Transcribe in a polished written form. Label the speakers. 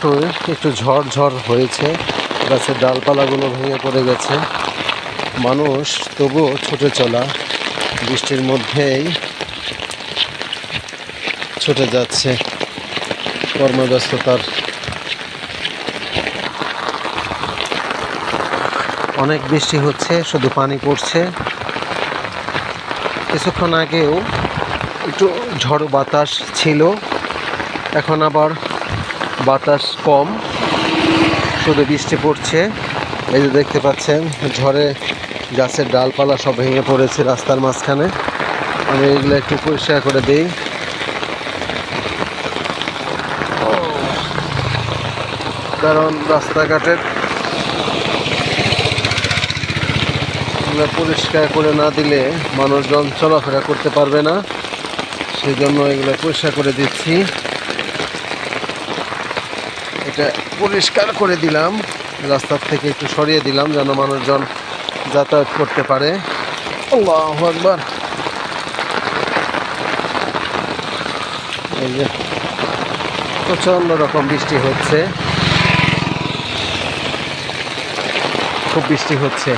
Speaker 1: একটু একটু ঝড় হয়েছে, গাছের ডালপালাগুলো ভেঙে পড়ে গেছে। মানুষ তবুও ছুটে চলা, বৃষ্টির মধ্যেই ছুটে যাচ্ছে কর্মব্যস্ততার। অনেক বৃষ্টি হচ্ছে, শুধু পানি পড়ছে। কিছুক্ষণ আগেও একটু ঝড় বাতাস ছিল, এখন আবার বাতাস কম, শুধু বৃষ্টি পড়ছে। এই যে দেখতে পাচ্ছেন, ঝড়ে গাছের ডালপালা সব ভেঙে পড়েছে রাস্তার মাঝখানে। আমি এগুলো একটু পরিষ্কার করে দিই। কারণ রাস্তাঘাটের এগুলো পরিষ্কার করে না দিলে মানুষজন চলাফেরা করতে পারবে না, সেই জন্য এগুলো পরিষ্কার করে দিচ্ছি। এটা পরিষ্কার করে দিলাম, রাস্তার থেকে একটু সরিয়ে দিলাম যেন মানুষজন যাতায়াত করতে পারে। আল্লাহু আকবার। এই যে প্রচণ্ড রকম বৃষ্টি হচ্ছে, খুব বৃষ্টি হচ্ছে।